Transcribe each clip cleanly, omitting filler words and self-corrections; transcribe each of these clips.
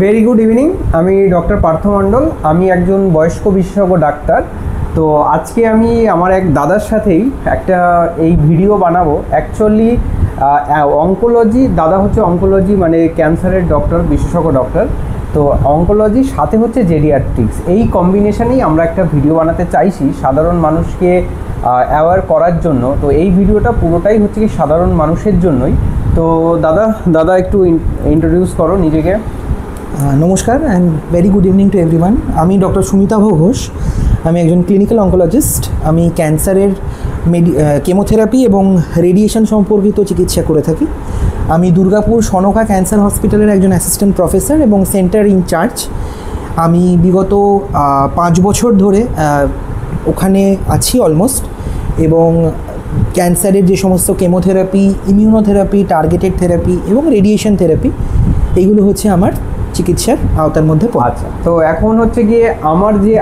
Very good evening. আমি doctor Partha মণ্ডল, আমি একজন বয়স্ক বিশেষজ্ঞ ডাক্তার। তো আজকে আমি আমার এক দাদার সাথেই একটা এই ভিডিও বানাবো। অ্যাকচুয়ালি অঙ্কোলজি, দাদা হচ্ছে অঙ্কোলজি মানে ক্যান্সারের ডক্টর, বিশেষজ্ঞ ডক্টর। তো অঙ্কোলজির সাথে হচ্ছে জেডিয়াট্রিক্স, এই কম্বিনেশনেই আমরা একটা ভিডিও বানাতে চাইছি সাধারণ মানুষকে অ্যাওয়ার করার জন্য। তো এই ভিডিওটা পুরোটাই হচ্ছে কি সাধারণ মানুষের জন্যই। তো দাদা একটু ইন্ট্রোডিউস করো নিজেকে। নমস্কার and very good evening to everyone. আমি ডক্টর সুমিতাভ ঘোষ, আমি একজন ক্লিনিক্যাল অঙ্কোলজিস্ট। আমি ক্যান্সারের কেমোথেরাপি এবং রেডিয়েশন সম্পর্কিত চিকিৎসা করে থাকি। আমি দুর্গাপুর সনকা ক্যান্সার হসপিটালের একজন অ্যাসিস্ট্যান্ট প্রফেসর এবং সেন্টার ইনচার্জ। আমি বিগত 5 বছর ধরে ওখানে আছি অলমোস্ট, এবং ক্যান্সারের যে সমস্ত কেমোথেরাপি, ইমিউনোথেরাপি, টার্গেটেড থেরাপি এবং রেডিয়েশন থেরাপি, এইগুলো হচ্ছে আমার চিকিৎসার আওতার মধ্যে পড়ে। আচ্ছা, তো এখন হচ্ছে গিয়ে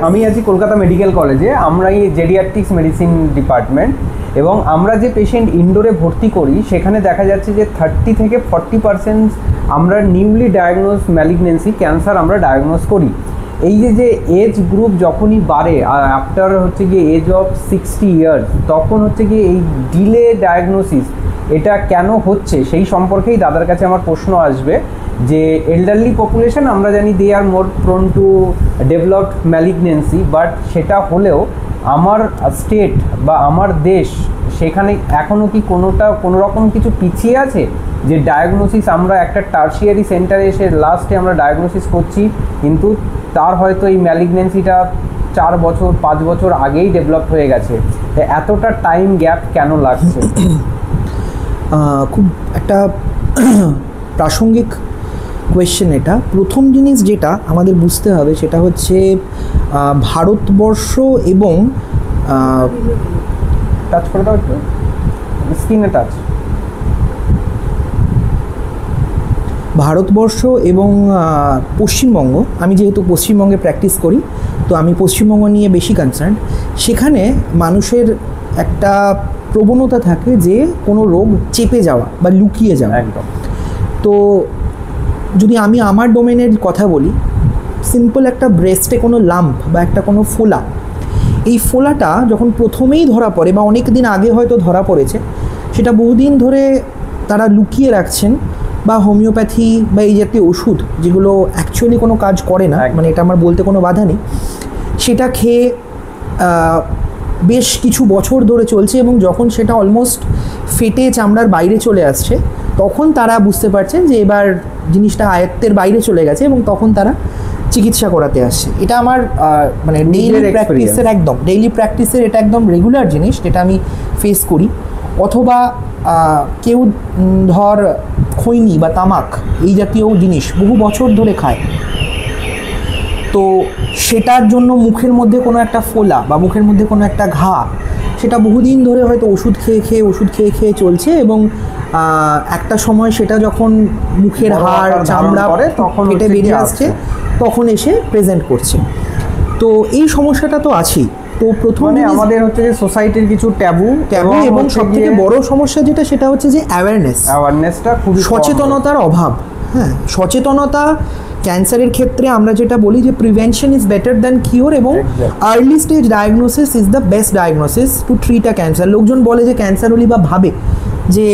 আমি আছি কলকাতা মেডিকেল কলেজে, আমরা এই জেডিয়াট্রিক্স মেডিসিন ডিপার্টমেন্ট, এবং আমরা যে পেশেন্ট ইনডোরে ভর্তি করি সেখানে দেখা যাচ্ছে যে 30 থেকে 40% আমরা নিউলি ডায়াগনোজ ম্যালিগনেন্সি ক্যান্সার আমরা ডায়াগনোজ করি। এই যে এজ গ্রুপ যখনই বাড়ে আফটার হচ্ছে গিয়ে এজ অফ 60 ইয়ার্স, তখন হচ্ছে গিয়ে এই ডিলে ডায়াগনোসিস এটা কেন হচ্ছে সেই সম্পর্কেই দাদার কাছে আমার প্রশ্ন আসবে। যে এল্ডারলি পপুলেশন আমরা জানি they are more prone to developed malignancy, but সেটা হলেও আমার স্টেট বা আমার দেশ সেখানে এখনও কি কোনো রকম কিছু পিছিয়ে আছে যে ডায়াগনোসিস আমরা একটা টার্সিয়ারি সেন্টারে এসে লাস্টে আমরা ডায়াগনোসিস করছি, কিন্তু তার হয়তো এই ম্যালিগনেন্সিটা 4 বছর 5 বছর আগেই ডেভেলপ হয়ে গেছে। এতটা টাইম গ্যাপ কেন লাগছে? খুব একটা প্রাসঙ্গিক কোয়েশ্চেন এটা। প্রথম জিনিস যেটা আমাদের বুঝতে হবে সেটা হচ্ছে ভারতবর্ষ এবং টাচ করে দাও একটু, স্ক্রিনে টাচ। ভারতবর্ষ এবং পশ্চিমবঙ্গ, আমি যেহেতু পশ্চিমবঙ্গে প্র্যাকটিস করি তো আমি পশ্চিমবঙ্গ নিয়ে বেশি কনসার্ন। সেখানে মানুষের একটা প্রবণতা থাকে যে কোনো রোগ চেপে যাওয়া বা লুকিয়ে যাওয়া। একদম। তো যদি আমি আমার ডোমেনের কথা বলি, সিম্পল একটা ব্রেস্টে কোনো লাম্প বা একটা কোনো ফোলা, এই ফোলাটা যখন প্রথমেই ধরা পড়ে বা অনেক দিন আগে হয়তো ধরা পড়েছে, সেটা বহুদিন ধরে তারা লুকিয়ে রাখছেন, বা হোমিওপ্যাথি বা এই জাতীয় ওষুধ যেগুলো অ্যাকচুয়ালি কোনো কাজ করে না, মানে এটা আমার বলতে কোনো বাধা নেই, সেটা খেয়ে বেশ কিছু বছর ধরে চলছে, এবং যখন সেটা অলমোস্ট ফেটে চামড়ার বাইরে চলে আসছে তখন তারা বুঝতে পারছেন যে এবার জিনিসটা আয়ত্তের বাইরে চলে গেছে, এবং তখন তারা চিকিৎসা করাতে আসছে। এটা আমার মানে ডেইলি প্র্যাকটিসের এটা একদম রেগুলার জিনিস, যেটা আমি ফেস করি। অথবা কেউ ধর খৈনি বা তামাক এই জাতীয় জিনিস বহু বছর ধরে খায়, তো সেটার জন্য মুখের মধ্যে কোনো একটা ফোলা বা মুখের মধ্যে কোনো একটা ঘা, সেটা বহুদিন ধরে হয়তো ওষুধ খেয়ে চলছে, এবং একটা সময় সেটা যখন মুখের হাড় চামড়া তখন কেটে বেরিয়ে আসছে, তখন এসে প্রেজেন্ট করছে। তো এই সমস্যাটা তো আছেই। তো প্রথম আমাদের হচ্ছে যে সোসাইটির কিছু ট্যাবু, এবং সবথেকে বড় সমস্যা যেটা সেটা হচ্ছে যে অ্যাওয়ারনেসটা খুব, সচেতনতার অভাব। হ্যাঁ, সচেতনতা ক্যান্সারের ক্ষেত্রে আমরা যেটা বলি যে prevention is better than cure, এবং early stage diagnosis is the best diagnosis to treat a cancer. লোকজন বলে যে ক্যান্সার হলি, বা ভাবে যে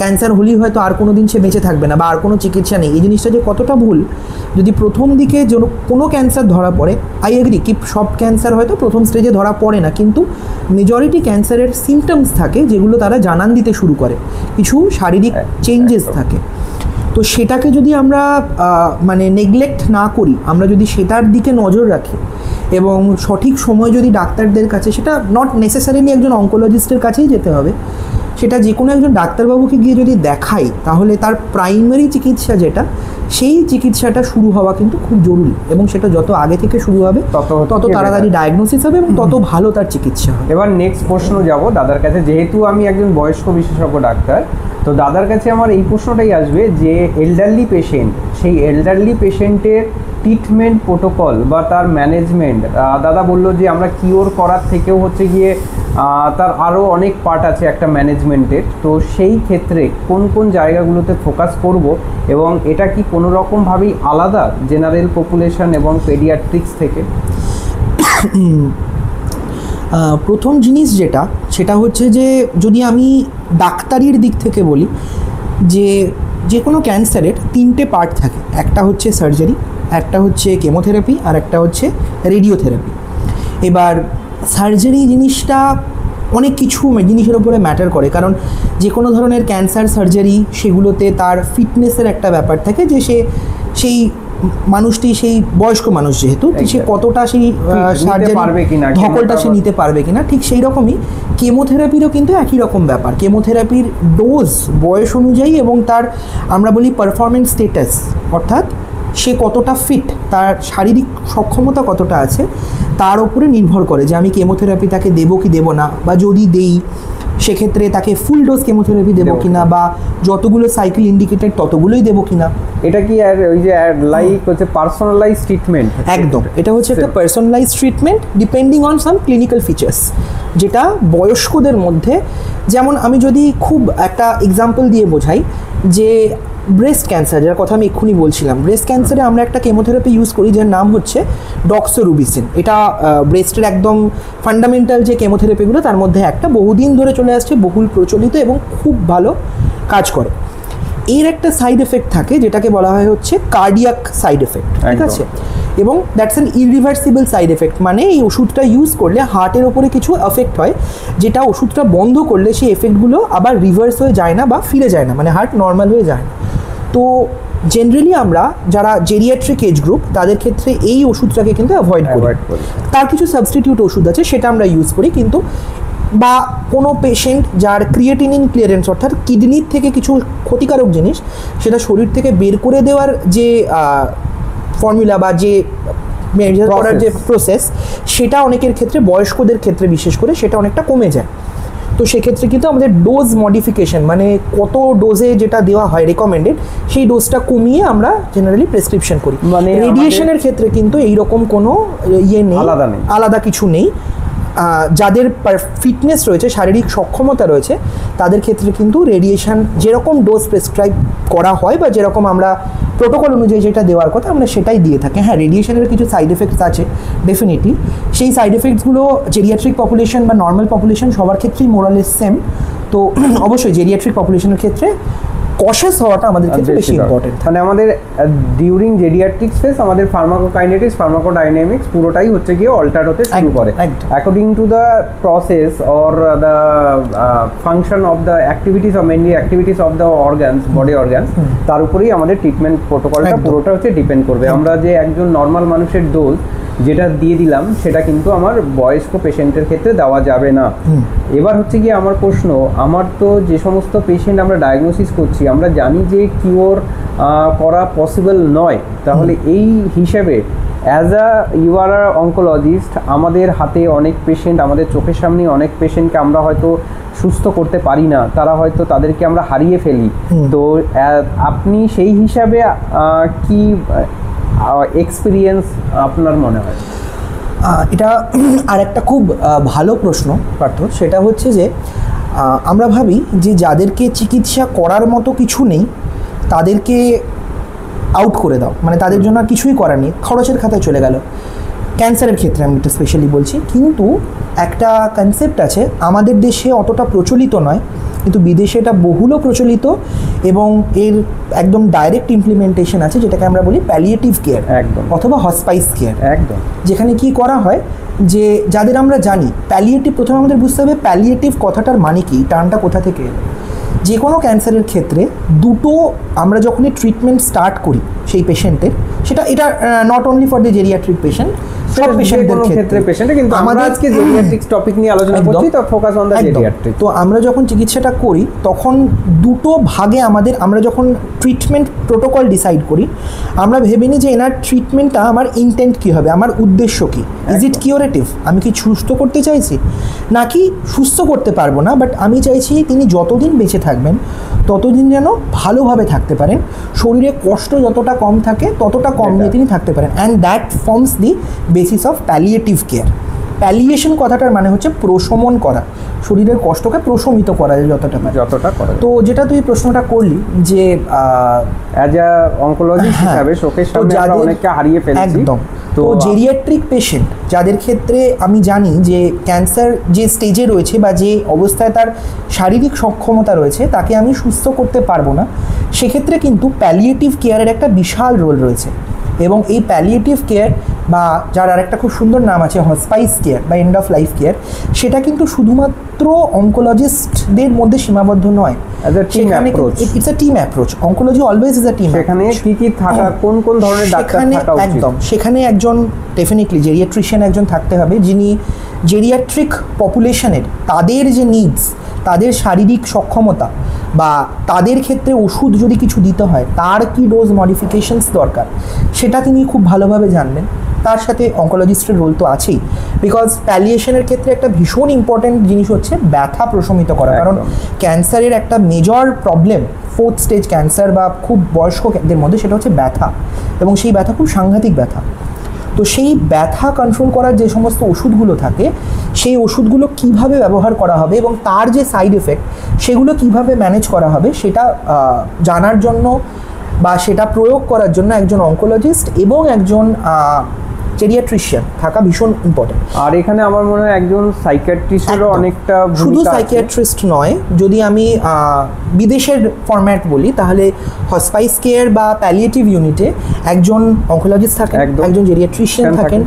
ক্যান্সার হলেই হয়তো আর কোনো দিন সে বেঁচে থাকবে না বা আর কোনো চিকিৎসা নেই। এই জিনিসটা যে কতটা ভুল। যদি প্রথম দিকে কোনো ক্যান্সার ধরা পড়ে, আই এগ্রি কি সব ক্যান্সার হয়তো প্রথম স্টেজে ধরা পড়ে না, কিন্তু মেজরিটি ক্যান্সারের সিমটমস থাকে যেগুলো তারা জানান দিতে শুরু করে, কিছু শারীরিক চেঞ্জেস থাকে। তো সেটাকে যদি আমরা মানে নেগলেক্ট না করি, আমরা যদি সেটার দিকে নজর রাখি এবং সঠিক সময় যদি ডাক্তারদের কাছে, সেটা নট নেসেসারিলি একজন অঙ্কোলজিস্টের কাছেই যেতে হবে, সেটা যে কোনো একজন ডাক্তারবাবুকে গিয়ে যদি দেখাই, তাহলে তার প্রাইমারি চিকিৎসা যেটা, সেই চিকিৎসাটা শুরু হওয়া কিন্তু খুব জরুরি, এবং সেটা যত আগে থেকে শুরু হবে তত তাড়াতাড়ি ডায়াগনোসিস হবে এবং তত ভালো তার চিকিৎসা হবে। এবার নেক্সট প্রশ্ন যাব দাদার কাছে। যেহেতু আমি একজন বয়স্ক বিশেষজ্ঞ ডাক্তার, তো দাদার কাছে আমার এই প্রশ্নটাই আসবে যে এল্ডারলি পেশেন্ট, সেই এল্ডারলি পেশেন্টের ট্রিটমেন্ট প্রোটোকল বা তার ম্যানেজমেন্ট, দাদা বললো যে আমরা কিওর করার থেকেও হচ্ছে গিয়ে তার আরও অনেক পার্ট আছে একটা ম্যানেজমেন্টের, তো সেই ক্ষেত্রে কোন কোন জায়গাগুলোতে ফোকাস করব এবং এটা কি কোনো রকমভাবেই আলাদা জেনারেল পপুলেশন এবং পেডিয়াট্রিক্স থেকে? প্রথম জিনিস যেটা, সেটা হচ্ছে যে যদি আমি ডাক্তারির দিক থেকে বলি, যে কোনো ক্যান্সারের 3টে পার্ট থাকে। একটা হচ্ছে সার্জারি, একটা হচ্ছে কেমোথেরাপি, আর একটা হচ্ছে রেডিওথেরাপি। এবার সার্জারি জিনিসটা অনেক কিছু জিনিসের উপরে ম্যাটার করে, কারণ যে কোনো ধরনের ক্যান্সার সার্জারি সেগুলোতে তার ফিটনেসের একটা ব্যাপার থাকে, যে সেই মানুষটি, সেই বয়স্ক মানুষ যেহেতু, সে কতটা সেই ধকলটা সে নিতে পারবে কিনা। ঠিক সেই রকমই কেমোথেরাপিরও কিন্তু একই রকম ব্যাপার। কেমোথেরাপির ডোজ বয়স অনুযায়ী এবং তার আমরা বলি পারফরমেন্স স্টেটাস, অর্থাৎ সে কতটা ফিট, তার শারীরিক সক্ষমতা কতটা আছে, তার উপরে নির্ভর করে যে আমি কেমোথেরাপি তাকে দেবো কি দেবো না, বা যদি দেই সেক্ষেত্রে তাকে ফুল ডোজ কেমোথেরাপি দেবো কিনা, বা যতগুলো সাইকেল ইন্ডিকেটেড ততগুলোই দেবো কিনা। এটা কি আর ওই যে লাইক হচ্ছে পার্সোনালাইজ ট্রিটমেন্ট? একদম, এটা হচ্ছে একটা personalize treatment depending on some clinical features, যেটা বয়স্কদের মধ্যে, যেমন আমি যদি খুব একটা এক্সাম্পল দিয়ে বোঝাই, যে ব্রেস্ট ক্যান্সার, যার কথা আমি এক্ষুনি বলছিলাম, ব্রেস্ট ক্যান্সারে আমরা একটা কেমোথেরাপি ইউজ করি যার নাম হচ্ছে ডক্সোরুবিসিন। এটা ব্রেস্টের একদম ফান্ডামেন্টাল যে কেমোথেরাপিগুলো তার মধ্যে একটা, বহুদিন ধরে চলে আসছে, বহুল প্রচলিত এবং খুব ভালো কাজ করে। এর একটা সাইড এফেক্ট থাকে যেটাকে বলা হয় হচ্ছে কার্ডিয়াক সাইড এফেক্ট, ঠিক আছে? এবং দ্যাটস অ্যান ইররিভার্সিবল সাইড এফেক্ট, মানে এই ওষুধটা ইউজ করলে হার্টের ওপরে কিছু এফেক্ট হয়, যেটা ওষুধটা বন্ধ করলে সেই এফেক্টগুলো আবার রিভার্স হয়ে যায় না বা ফিরে যায় না, মানে হার্ট নর্মাল হয়ে যায় না। তো জেনারেলি আমরা যারা জেরিয়াট্রিক এজ গ্রুপ তাদের ক্ষেত্রে এই ওষুধটাকে কিন্তু অ্যাভয়েড করি। তার কিছু সাবস্টিটিউট ওষুধ আছে, সেটা আমরা ইউজ করি। কিন্তু বা কোনো পেশেন্ট যার ক্রিয়েটিনিন ক্লিয়ারেন্স, অর্থাৎ কিডনির থেকে কিছু ক্ষতিকারক জিনিস সেটা শরীর থেকে বের করে দেওয়ার যে ফর্মুলা বা যে মেজার করার যে প্রসেস, সেটা অনেকের ক্ষেত্রে, বয়স্কদের ক্ষেত্রে বিশেষ করে, সেটা অনেকটা কমে যায়। তো সেক্ষেত্রে কিন্তু আমাদের ডোজ মডিফিকেশন, মানে কত ডোজে যেটা দেওয়া হয় রেকমেন্ডেড, সেই ডোজটা কমিয়ে আমরা জেনারেলি প্রেসক্রিপশন করি। মানে রেডিয়েশনের ক্ষেত্রে কিন্তু এইরকম কোনো ইয়ে নেই, আলাদা কিছু নেই। যাদের ফিটনেস রয়েছে, শারীরিক সক্ষমতা রয়েছে, তাদের ক্ষেত্রে কিন্তু রেডিয়েশন যেরকম ডোজ প্রেসক্রাইব করা হয় বা যেরকম আমরা প্রোটোকল অনুযায়ী যেটা দেওয়ার কথা আমরা সেটাই দিয়ে থাকি। হ্যাঁ, রেডিয়েশনের কিছু সাইড এফেক্টস আছে ডেফিনেটলি। সেই সাইড এফেক্টসগুলো জেরিয়াট্রিক পপুলেশন বা নর্মাল পপুলেশন সবার ক্ষেত্রেই মোরালেস সেম। তো অবশ্যই জেরিয়াট্রিক পপুলেশনের ক্ষেত্রে কশাস হওয়াটা আমাদের ক্ষেত্রে বেশি ইম্পর্টেন্ট। মানে আমাদের ডিউরিং জেরিয়াট্রিক্স ফেজ আমাদের ফার্মাকোকাইনেটিক্স, ফার্মাকোডাইনামিক্স পুরোটাই হচ্ছে গিয়ে অল্টার হতে শুরু করে according to the process or the function of the activities, of mainly activities of the organs, body organs, তার উপরেই আমাদের ট্রিটমেন্ট প্রোটোকলটা পুরোটা হচ্ছে ডিপেন্ড করবে। আমরা যে একজন নর্মাল মানুষের ডোজ যেটা দিয়ে দিলাম সেটা কিন্তু আমার বয়স্ক পেশেন্টের ক্ষেত্রে দেওয়া যাবে না। এবার হচ্ছে গিয়ে আমার প্রশ্ন, আমার তো যে সমস্ত পেশেন্ট আমরা ডায়াগনোসিস করছি আমরা জানি যে কিওর করা পসিবল নয়, তাহলে এই হিসেবে as a you are a oncologist আমাদের হাতে অনেক পেশেন্ট, আমাদের চোখের সামনে অনেক পেশেন্টকে আমরা হয়তো সুস্থ করতে পারি না, তারা হয়তো তাদেরকে আমরা হারিয়ে ফেলি। তো আপনি সেই হিসাবে কি এক্সপিরিয়েন্স আপনার মনে হয়? এটা আর একটা খুব ভালো প্রশ্ন পার্থ। সেটা হচ্ছে যে আমরা ভাবি যে যাদেরকে চিকিৎসা করার মতো কিছু নেই তাদেরকে আউট করে দাও, মানে তাদের জন্য আর কিছুই করার নেই, খরচের খাতায় চলে গেল। ক্যান্সারের ক্ষেত্রে আমি এটা স্পেশালি বলছি। কিন্তু একটা কনসেপ্ট আছে, আমাদের দেশে অতটা প্রচলিত নয়, কিন্তু বিদেশে এটা বহুল প্রচলিত এবং এর একদম ডাইরেক্ট ইমপ্লিমেন্টেশন আছে, যেটাকে আমরা বলি প্যালিয়েটিভ কেয়ার অথবা হসপাইস কেয়ার। একদম, যেখানে কি করা হয় যে যাদের আমরা জানি প্যালিয়েটিভ, প্রথমে আমাদের বুঝতে হবে প্যালিয়েটিভ কথাটার মানে কি, টার্মটা কোথা থেকে এলো। যে কোনো ক্যান্সারের ক্ষেত্রে দুটো আমরা যখনই ট্রিটমেন্ট স্টার্ট করি সেই পেশেন্টের, সেটা এটা not only for the geriatric patient, সব পেশেন্টদের ক্ষেত্রে পেশেন্ট, কিন্তু আমরা আমাদের আজকে জেরিয়াট্রিক্স টপিক নিয়ে আলোচনা করছি, তো ফোকাস অন দ্য জেরিয়াট্রিক্স। তো আমরা যখন চিকিৎসাটা করি তখন দুটো ভাগে আমরা যখন ট্রিটমেন্ট প্রোটোকল ডিসাইড করি, আমরা ভেবে নিই যে এনার ট্রিটমেন্টটা আমার ইন্টেন্ট কী হবে, আমার উদ্দেশ্য কী। ইজ ইট কিউরেটিভ, আমি কি সুস্থ করতে চাইছি নাকি সুস্থ করতে পারবো না, বাট আমি চাইছি তিনি যতদিন বেঁচে থাকবেন ততদিন যেন ভালোভাবে থাকতে পারেন, শরীরে কষ্ট যতটা কম থাকে ততটা কম নিয়ে তিনি থাকতে পারেন। And that forms the basis of palliative care. Palliation কথাটার মানে হচ্ছে প্রশমন করা, শরীরের কষ্টকে প্রশমিত করা যায় যতটা করা। তো যেটা তুই প্রশ্নটা করলি যে অ্যাজ আ অনকোলজিস্ট হিসাবে চোখের সামনে আমরা অনেককে হারিয়ে ফেলেছি। একদম। তো জেরিয়াট্রিক পেশেন্ট যাদের ক্ষেত্রে আমি জানি যে ক্যান্সার যে স্টেজে রয়েছে বা যে অবস্থায় তার শারীরিক সক্ষমতা রয়েছে তাকে আমি সুস্থ করতে পারবো না, সেক্ষেত্রে কিন্তু প্যালিয়েটিভ কেয়ারের একটা বিশাল রোল রয়েছে। এবং এই প্যালিয়েটিভ কেয়ার বা যার আরেকটা খুব সুন্দর নাম আছে হসপাইস কেয়ার বা এন্ড অফ লাইফ কেয়ার, সেটা কিন্তু শুধুমাত্র অনকোলজিস্টদের মধ্যে সীমাবদ্ধ নয়। It's a team approach. Oncology always is a team. সেখানে কি থাকা, কোন ধরনের ডাক্তার থাকা উচিত? একদম, সেখানে একজন ডেফিনেটলি জেরিয়াট্রিশিয়ান একজন থাকতে হবে, যিনি জেরিয়াট্রিক পপুলেশনের তাদের যে নিডস, তাদের শারীরিক সক্ষমতা বা তাদের ক্ষেত্রে ওষুধ যদি কিছু দিতে হয় তার কি ডোজ মডিফিকেশনস দরকার সেটা তিনি খুব ভালোভাবে জানবেন। তার সাথে অনকোলজিস্টের রোল তো আছেই, বিকজ প্যালিয়েশনের ক্ষেত্রে একটা ভীষণ ইম্পর্ট্যান্ট জিনিস হচ্ছে ব্যথা প্রশমিত করা। কারণ ক্যান্সারের একটা major problem 4th stage cancer বা খুব বয়স্কদের মধ্যে সেটা হচ্ছে ব্যথা, এবং সেই ব্যথা খুব সাংঘাতিক ব্যথা। তো সেই ব্যথা কন্ট্রোল করার যে সমস্ত ওষুধগুলো থাকে সেই ওষুধগুলো কিভাবে ব্যবহার করা হবে এবং তার যে সাইড এফেক্ট সেগুলো কিভাবে ম্যানেজ করা হবে সেটা জানার জন্য বা সেটা প্রয়োগ করার জন্য একজন অনকোলজিস্ট এবং একজন জেরিয়াট্রিশিয়ান থাকা ভীষণ ইম্পর্টেন্ট। আর এখানে আমার মনে হয় একজন সাইকিয়াট্রিস্টেরও অনেকটা ভূমিকা। শুধু সাইকিয়াট্রিস্ট নয়, যদি আমি বিদেশের ফরম্যাট বলি তাহলে হসপাইস কেয়ার বা প্যালিয়েটিভ ইউনিটে একজন অনকোলজিস্ট থাকেন, একজন জেরিয়াট্রিশিয়ান থাকেন,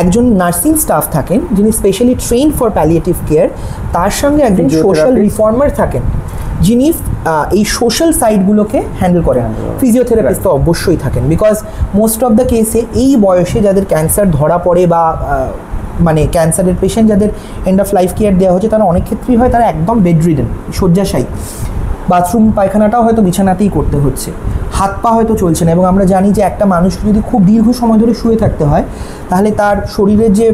একজন নার্সিং স্টাফ থাকেন যিনি specially trained for palliative care, তার সঙ্গে একজন সোশ্যাল রিফর্মার থাকেন যিনি এই সোশ্যাল সাইডগুলোকে হ্যান্ডেল করেন। ফিজিওথেরাপিস্ট তো অবশ্যই থাকেন, বিকজ মোস্ট অফ দ্য কেসে এই বয়সে যাদের ক্যান্সার ধরা পড়ে বা মানে ক্যান্সারের পেশেন্ট যাদের এন্ড অফ লাইফ কেয়ার দেওয়া হচ্ছে তারা অনেক ক্ষেত্রেই হয় তারা একদম বেডরিডেন, শয্যাশায়ী, বাথরুম পায়খানাটাও হয়তো বিছানাতেই করতে হচ্ছে, হাত পা হয়তো চলছে না। এবং আমরা জানি যে একটা মানুষকে যদি খুব দীর্ঘ সময় ধরে শুয়ে থাকতে হয় তাহলে তার শরীরের যে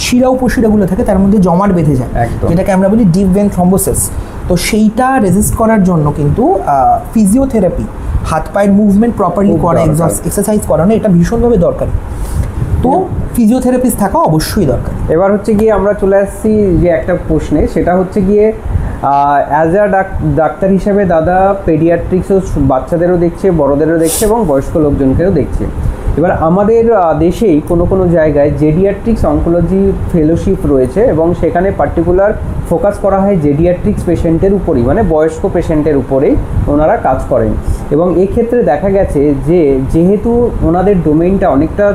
শিরা উপশিরাগুলো থাকে তার মধ্যে জমাট বেঁধে যায়, যেটাকে আমরা বলি ডিপ ভেন থ্রম্বোসিস। তো সেইটা রেজিস্ট করার জন্য কিন্তু ফিজিওথেরাপি, হাত পায়ের মুভমেন্ট প্রপারলি করা, এক্সারসাইজ করানো, এটা ভীষণভাবে দরকারি। তো ফিজিওথেরাপিস্ট থাকা অবশ্যই দরকার। এবার হচ্ছে গিয়ে আমরা চলে আসছি যে একটা প্রশ্নে, সেটা হচ্ছে গিয়ে অ্যাজ আ ডাক্তার হিসেবে দাদা পেডিয়াট্রিক্সও বাচ্চাদেরও দেখছে, বড়দেরও দেখছে এবং বয়স্ক লোকজনকেও দেখছে। এবার আমাদের দেশেই কোনো জায়গায় জেডিয়াট্রিক্স অনকোলজি ফেলোশিপ রয়েছে এবং সেখানে পার্টিকুলার ফোকাস করা হয় জেডিয়াট্রিক্স পেশেন্টের উপরেই, মানে বয়স্ক পেশেন্টের উপরেই ওনারা কাজ করেন। এবং এক্ষেত্রে দেখা গেছে যে যেহেতু ওনাদের ডোমেইনটা অনেকটা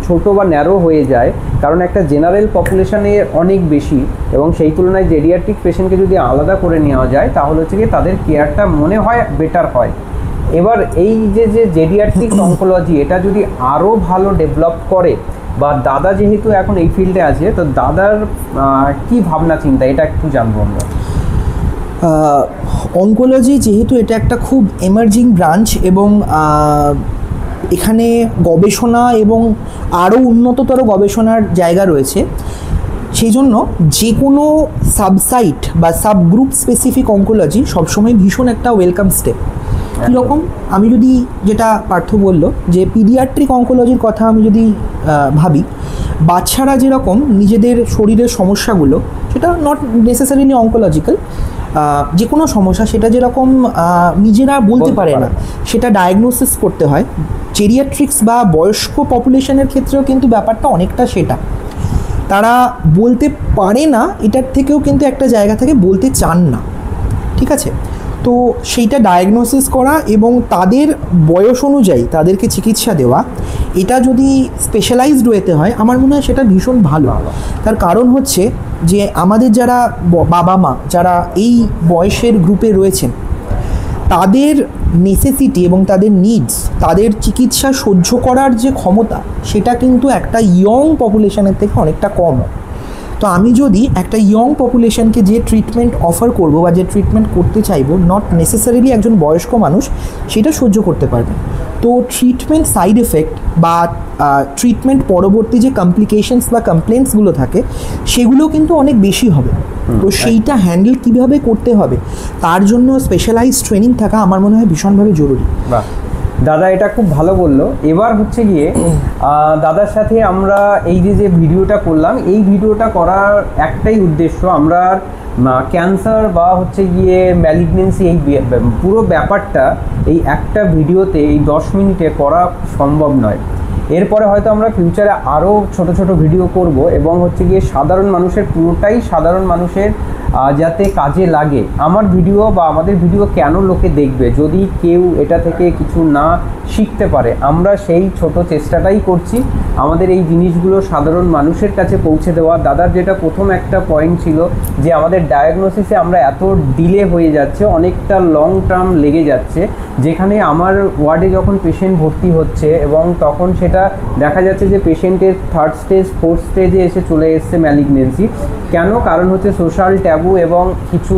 ছোট বা ন্যারো হয়ে যায়, কারণ একটা জেনারেল পপুলেশনে অনেক বেশি, এবং সেই তুলনায় জেডিয়াট্রিক পেশেন্টকে যদি আলাদা করে নেওয়া যায় তাহলে হচ্ছে কি তাদের কেয়ারটা মনে হয় বেটার হয়। এবার এই যে জেডিয়াট্রিক্স অনকোলজি এটা যদি আরও ভালো ডেভেলপ করে, বা দাদা যেহেতু এখন এই ফিল্ডে আছে, তো দাদার কি ভাবনা চিন্তা এটা একটু জানবো আমরা। অনকোলজি যেহেতু এটা একটা খুব এমার্জিং ব্রাঞ্চ এবং এখানে গবেষণা এবং আরও উন্নততর গবেষণার জায়গা রয়েছে, সেই জন্য যে কোনো সাবসাইট বা সাবগ্রুপ স্পেসিফিক অনকোলজি সবসময় ভীষণ একটা ওয়েলকাম স্টেপ। কীরকম, আমি যদি যেটা পার্থ বললো যে পিডিয়াট্রিক অনকোলজির কথা আমি যদি ভাবি, বাচ্চারা যেরকম নিজেদের শরীরের সমস্যাগুলো, সেটা নট নেসেসারিলি অনকোলজিক্যাল, যে কোনো সমস্যা সেটা যেরকম নিজেরা বলতে পারে না, সেটা ডায়াগনোসিস করতে হয়, জেরিয়াট্রিক্স বা বয়স্ক পপুলেশনের ক্ষেত্রেও কিন্তু ব্যাপারটা অনেকটা সেটা। তারা বলতে পারে না, এটার থেকেও কিন্তু একটা জায়গা থেকে বলতে চান না, ঠিক আছে? তো সেইটা ডায়াগনোসিস করা এবং তাদের বয়স অনুযায়ী তাদেরকে চিকিৎসা দেওয়া, এটা যদি স্পেশালাইজড ওয়েতে হয় আমার মনে হয় সেটা ভীষণ ভালো। তার কারণ হচ্ছে যে আমাদের যারা বাবা মা যারা এই বয়সের গ্রুপে রয়েছেন তাদের নেসেসিটি এবং তাদের নিডস, তাদের চিকিৎসা সহ্য করার যে ক্ষমতা, সেটা কিন্তু একটা ইয়ং পপুলেশনের থেকে অনেকটা কম। তো আমি যদি একটা ইয়ং পপুলেশনকে যে ট্রিটমেন্ট অফার করব বা যে ট্রিটমেন্ট করতে চাইবো, নট নেসেসারিলি একজন বয়স্ক মানুষ সেটা সহ্য করতে পারবে। তো ট্রিটমেন্ট সাইড এফেক্ট বা ট্রিটমেন্ট পরবর্তী যে কমপ্লিকেশনস বা কমপ্লেন্টসগুলো থাকে সেগুলো কিন্তু অনেক বেশি হবে। তো সেইটা হ্যান্ডেল কীভাবে করতে হবে তার জন্য স্পেশালাইজড ট্রেনিং থাকা আমার মনে হয় ভীষণভাবে জরুরি। বাহ, দাদা এটা খুব ভালো বললো। এবার হচ্ছে গিয়ে দাদার সাথে আমরা এই যে ভিডিওটা করলাম, এই ভিডিওটা করার একটাই উদ্দেশ্য, আমরা ক্যান্সার বা হচ্ছে গিয়ে ম্যালিগনেন্সি এই পুরো ব্যাপারটা এই একটা ভিডিওতে এই 10 মিনিটে করা সম্ভব নয়। এরপরে হয়তো আমরা ফিউচারে আরও ছোট ছোট ভিডিও করব এবং হচ্ছে গিয়ে সাধারণ মানুষের, পুরোটাই সাধারণ মানুষের যাতে কাজে লাগে। আমার ভিডিও বা আমাদের ভিডিও কেন লোকে দেখবে যদি কেউ এটা থেকে কিছু না শিখতে পারে? আমরা সেই ছোট চেষ্টাটাই করছি, আমাদের এই জিনিসগুলো সাধারণ মানুষের কাছে পৌঁছে দেওয়া। দাদার যেটা প্রথম একটা পয়েন্ট ছিল যে আমাদের ডায়াগনোসিসে আমরা এত ডিলে হয়ে যাচ্ছে, অনেকটা লং টার্ম লেগে যাচ্ছে, যেখানে আমার ওয়ার্ডে যখন পেশেন্ট ভর্তি হচ্ছে এবং তখন সেটা দেখা যাচ্ছে যে পেশেন্টের 3rd স্টেজ 4th স্টেজে এসে চলে এসছে ম্যালিগনেন্সি। কেন? কারণ হচ্ছে সোশ্যাল ট্যাবু এবং কিছু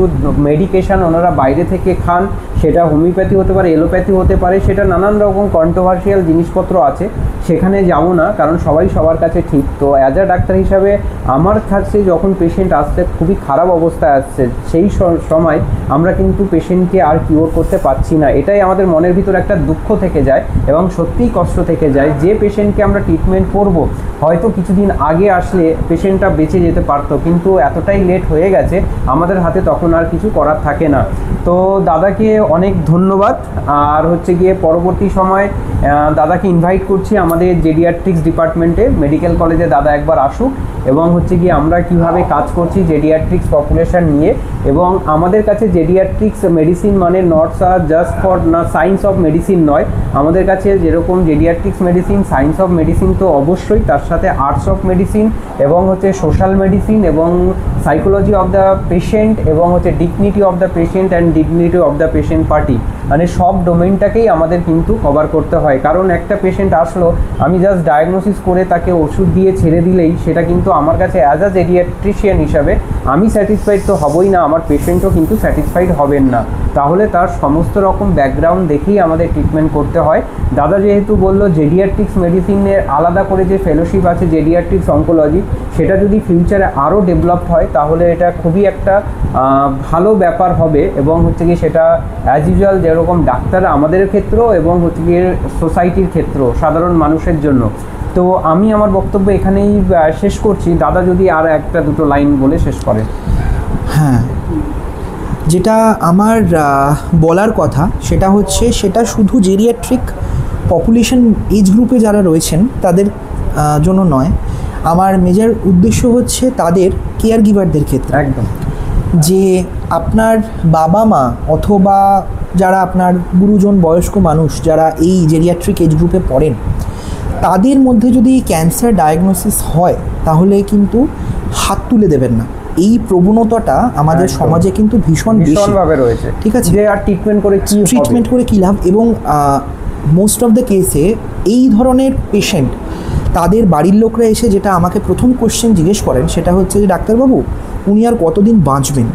মেডিকেশান ওনারা বাইরে থেকে খান, সেটা হোমিওপ্যাথি হতে পারে, এলোপ্যাথি হতে পারে, সেটা নানান রকম কন্ট্রোভার্সিয়াল জিনিসপত্র আছে, সেখানে যাবো না কারণ সবাই সবার কাছে ঠিক। তো অ্যাজ আ ডাক্তার হিসাবে আমার কাছে যখন পেশেন্ট আসতে খুবই খারাপ অবস্থায় আসছে, সেই সময় আমরা কিন্তু পেশেন্টকে আর কিওর করতে পারছি না। এটাই আমাদের মনের ভিতর একটা দুঃখ থেকে যায় এবং সত্যিই কষ্ট থেকে যায়। যে পেশেন্টকে আমরা ট্রিটমেন্ট করব, হয়তো কিছুদিন আগে আসলে পেশেন্টটা বেঁচে যেতে পারতো, কিন্তু এতটাই লেট হয়ে গেছে আমাদের হাতে তখন আর কিছু করার থাকে না। তো দাদাকে অনেক ধন্যবাদ। আর হচ্ছে গিয়ে পরবর্তী সময় দাদাকে ইনভাইট করছি আমাদের জেডিয়াট্রিক্স ডিপার্টমেন্টে, মেডিকেল কলেজে দাদা একবার আসুক এবং হচ্ছে গিয়ে আমরা কিভাবে কাজ করছি জেডিয়াট্রিক্স পপুলেশন নিয়ে। এবং আমাদের কাছে জেডিয়াট্রিক্স মেডিসিন মানে নটস আর জাস্ট ফর না সায়েন্স অফ মেডিসিন নয়, আমাদের কাছে যেরকম geriatrics medicine, science of medicine তো অবশ্যই, তার সাথে আর্টস অফ মেডিসিন এবং হচ্ছে সোশ্যাল মেডিসিন এবং সাইকোলজি অফ দ্য পেশেন্ট এবং হচ্ছে dignity of the patient and dignity of the patient party, মানে সব ডোমেইনটাকেই আমাদের কিন্তু কভার করতে হয়। কারণ একটা পেশেন্ট আসলো, আমি জাস্ট ডায়াগনোসিস করে তাকে ওষুধ দিয়ে ছেড়ে দিলেই সেটা কিন্তু আমার কাছে অ্যাজ আ জেডিয়াট্রিশিয়ান হিসাবে আমি স্যাটিসফাইড তো হবই না, আমার পেশেন্টও কিন্তু স্যাটিসফাইড হবেন না। তাহলে তার সমস্ত রকম ব্যাকগ্রাউন্ড দেখেই আমাদের ট্রিটমেন্ট করতে হয়। দাদা যেহেতু বললো জেডিয়াট্রিক্স মেডিসিনের আলাদা করে যে ফেলোশিপ আছে জেডিয়াট্রিক্স অঙ্কোলজি, সেটা যদি ফিউচারে আরও ডেভেলপড হয় তাহলে এটা খুবই একটা ভালো ব্যাপার হবে এবং হচ্ছে গিয়ে সেটা অ্যাজ ইউজুয়াল যেরকম ডাক্তার আমাদের ক্ষেত্রেও এবং হচ্ছে গিয়ে সোসাইটির ক্ষেত্রেও সাধারণ মানুষের জন্য। তো আমি আমার বক্তব্য এখানেই শেষ করছি। দাদা যদি আর একটা দুটো লাইন বলে শেষ করেন। হ্যাঁ, যেটা আমার বলার কথা সেটা হচ্ছে, সেটা শুধু জেরিয়াট্রিক পপুলেশন এজ গ্রুপে যারা রয়েছেন তাদের জন্য নয়, আমার মেজর উদ্দেশ্য হচ্ছে তাদের কেয়ার গিভারদের ক্ষেত্রে। একদম, যে আপনার বাবা মা অথবা যারা আপনার গুরুজন বয়স্ক মানুষ যারা এই জেরিয়াট্রিক এজ গ্রুপে পড়েন, তাদের মধ্যে যদি ক্যান্সার ডায়াগনোসিস হয় তাহলে কিন্তু হাত তুলে দেবেন না। এই প্রবণতাটা আমাদের সমাজে কিন্তু ভীষণভাবে রয়েছে। ঠিক আছে, যে আর ট্রিটমেন্ট করে কি লাভ। এবং মোস্ট অফ দ্য কেসে এই ধরনের পেশেন্ট, তাদের বাড়ির লোকরা এসে যেটা আমাকে প্রথম কোশ্চেন জিজ্ঞেস করেন সেটা হচ্ছে যে ডাক্তারবাবু উনি আর কতদিন বাঁচবেন।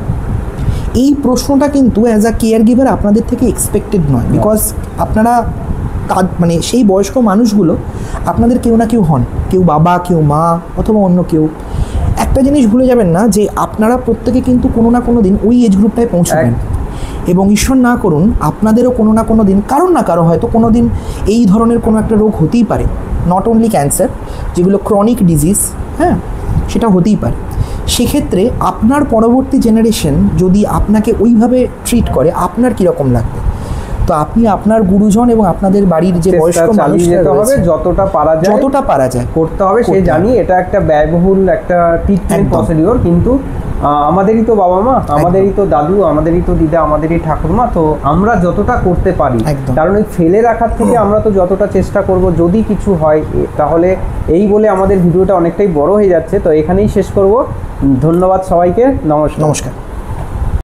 এই প্রশ্নটা কিন্তু অ্যাজ আ কেয়ার গিভার আপনাদের থেকে এক্সপেক্টেড নয়, বিকজ আপনারা মানে সেই বয়স্ক মানুষগুলো আপনাদের কেউ না কেউ হন, কেউ বাবা, কেউ মা অথবা অন্য কেউ। একটা জিনিস ভুলে যাবেন না যে আপনারা প্রত্যেকে কিন্তু কোনো না কোনো দিন ওই এজ গ্রুপটায় পৌঁছাবেন এবং ঈশ্বর না করুন আপনাদেরও কোনো না কোনো দিন কারো হয়তো কোনো দিন এই ধরনের কোনো একটা রোগ হতেই পারে, নট অনলি ক্যান্সার, যেগুলো ক্রনিক ডিজিজ, হ্যাঁ, সেটা হতেই পারে। সেক্ষেত্রে আপনার পরবর্তী জেনারেশন যদি আপনাকে ওইভাবে ট্রিট করে আপনার কীরকম লাগবে? তো আপনি আপনার গুরুজন এবং আপনাদের বাড়ির যে বয়স্ক মানুষরা হবে যতটা পারা যায় করতে হবে। সে জানি এটা একটা ব্যয়বহুল একটা ট্রিটমেন্ট প্রসিডিওর, কিন্তু আমাদেরই তো বাবা মা, আমাদেরই তো দাদু, আমাদেরই তো দিদা, আমাদেরই ঠাকুরমা, তো আমরা যতটা করতে পারি, কারণ ওই ফেলে রাখার থেকে আমরা তো যতটা চেষ্টা করব যদি কিছু হয়। তাহলে এই বলে আমাদের ভিডিওটা অনেকটাই বড় হয়ে যাচ্ছে, তো এখানেই শেষ করব। ধন্যবাদ সবাইকে, নমস্কার।